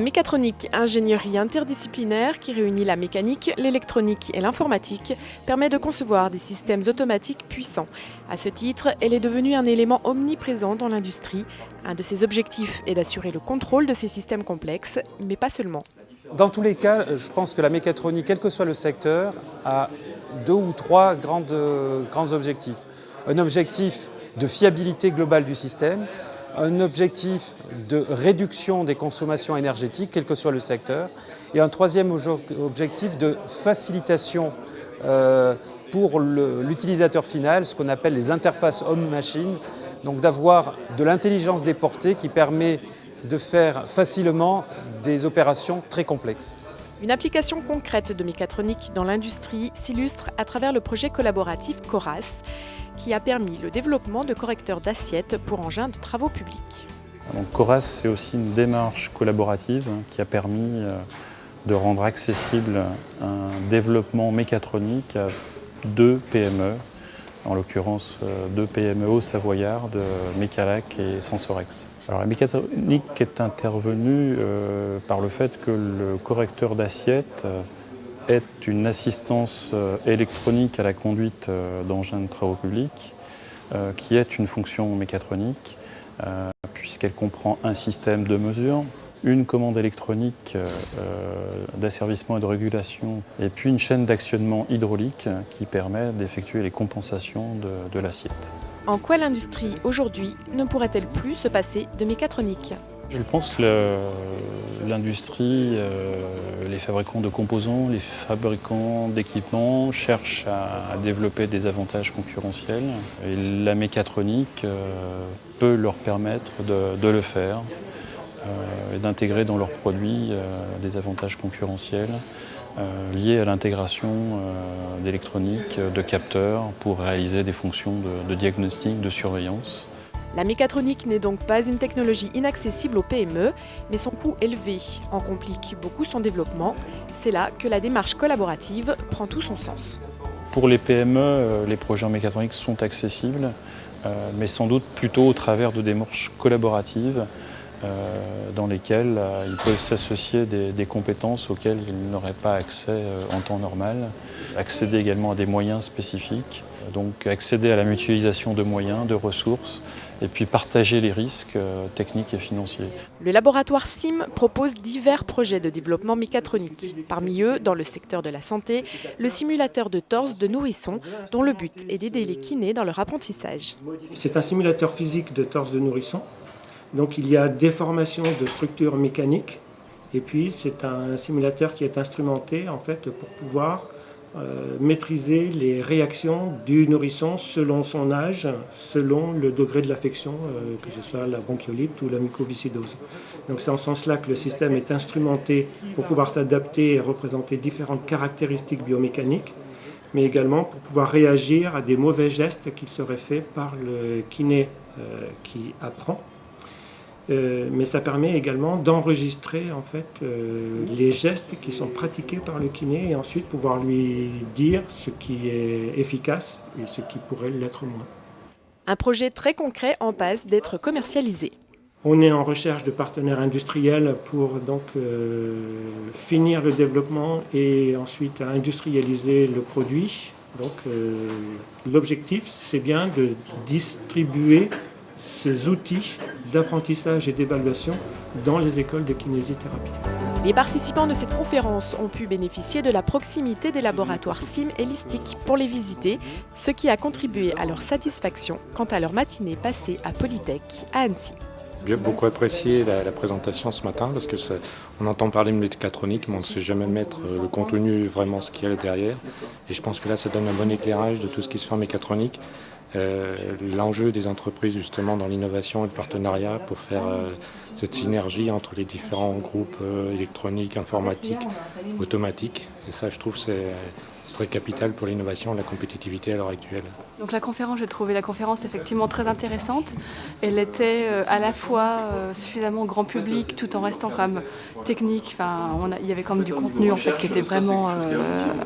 La mécatronique, ingénierie interdisciplinaire qui réunit la mécanique, l'électronique et l'informatique, permet de concevoir des systèmes automatiques puissants. À ce titre, elle est devenue un élément omniprésent dans l'industrie. Un de ses objectifs est d'assurer le contrôle de ces systèmes complexes, mais pas seulement. Dans tous les cas, je pense que la mécatronique, quel que soit le secteur, a deux ou trois grands objectifs. Un objectif de fiabilité globale du système, un objectif de réduction des consommations énergétiques, quel que soit le secteur, et un troisième objectif de facilitation pour l'utilisateur final, ce qu'on appelle les interfaces homme-machine, donc d'avoir de l'intelligence déportée qui permet de faire facilement des opérations très complexes. Une application concrète de mécatronique dans l'industrie s'illustre à travers le projet collaboratif CORAS, qui a permis le développement de correcteurs d'assiettes pour engins de travaux publics. Donc, CORAS, c'est aussi une démarche collaborative qui a permis de rendre accessible un développement mécatronique à 2 PME, en l'occurrence 2 PME au Savoyard, Mecalac et Sensorex. Alors, la mécatronique est intervenue par le fait que le correcteur d'assiettes est une assistance électronique à la conduite d'engins de travaux publics, qui est une fonction mécatronique, puisqu'elle comprend un système de mesure, une commande électronique d'asservissement et de régulation, et puis une chaîne d'actionnement hydraulique qui permet d'effectuer les compensations de l'assiette. En quoi l'industrie, aujourd'hui, ne pourrait-elle plus se passer de mécatronique ? Je pense que l'industrie, les fabricants de composants, les fabricants d'équipements cherchent à développer des avantages concurrentiels. Et la mécatronique peut leur permettre de le faire et d'intégrer dans leurs produits des avantages concurrentiels liés à l'intégration d'électronique, de capteurs pour réaliser des fonctions de diagnostic, de surveillance. La mécatronique n'est donc pas une technologie inaccessible aux PME, mais son coût élevé en complique beaucoup son développement. C'est là que la démarche collaborative prend tout son sens. Pour les PME, les projets en mécatronique sont accessibles, mais sans doute plutôt au travers de démarches collaboratives dans lesquelles ils peuvent s'associer des compétences auxquelles ils n'auraient pas accès en temps normal, accéder également à des moyens spécifiques, donc accéder à la mutualisation de moyens, de ressources, et puis partager les risques techniques et financiers. Le laboratoire SIM propose divers projets de développement mécatronique. Parmi eux, dans le secteur de la santé, le simulateur de torse de nourrisson, dont le but est d'aider les kinés dans leur apprentissage. C'est un simulateur physique de torse de nourrisson. Donc il y a déformation de structures mécaniques. Et puis c'est un simulateur qui est instrumenté en fait, pour pouvoir maîtriser les réactions du nourrisson selon son âge, selon le degré de l'affection, que ce soit la bronchiolite ou la mucoviscidose. Donc c'est en ce sens-là que le système est instrumenté pour pouvoir s'adapter et représenter différentes caractéristiques biomécaniques, mais également pour pouvoir réagir à des mauvais gestes qui seraient faits par le kiné qui apprend. Mais ça permet également d'enregistrer en fait, les gestes qui sont pratiqués par le kiné et ensuite pouvoir lui dire ce qui est efficace et ce qui pourrait l'être moins. Un projet très concret en passe d'être commercialisé. On est en recherche de partenaires industriels pour donc, finir le développement et ensuite industrialiser le produit. Donc l'objectif, c'est bien de distribuer ces outils d'apprentissage et d'évaluation dans les écoles de kinésithérapie. Les participants de cette conférence ont pu bénéficier de la proximité des laboratoires SIM et LISTIC pour les visiter, ce qui a contribué à leur satisfaction quant à leur matinée passée à Polytech à Annecy. J'ai beaucoup apprécié la présentation ce matin parce que on entend parler de mécatronique, mais on ne sait jamais mettre le contenu, vraiment ce qu'il y a derrière. Et je pense que là, ça donne un bon éclairage de tout ce qui se fait en mécatronique. L'enjeu des entreprises justement dans l'innovation et le partenariat pour faire cette synergie entre les différents groupes électroniques, informatiques, automatiques. Et ça, je trouve, ce serait capital pour l'innovation et la compétitivité à l'heure actuelle. Donc la conférence, j'ai trouvé la conférence effectivement très intéressante. Elle était à la fois suffisamment grand public tout en restant quand même technique. Enfin, il y avait quand même du contenu en fait qui était vraiment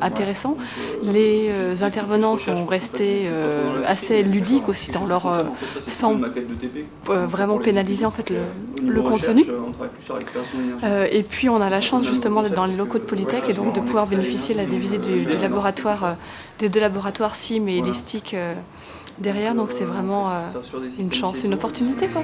intéressant. Les intervenants sont restés assez ludiques aussi dans leur sans vraiment pénaliser en fait le contenu. Et puis on a la chance justement d'être dans les locaux de Polytech et donc de pouvoir bénéficier là, des visites des deux laboratoires SIM et Elistic derrière. Donc c'est vraiment une chance, une opportunité, quoi.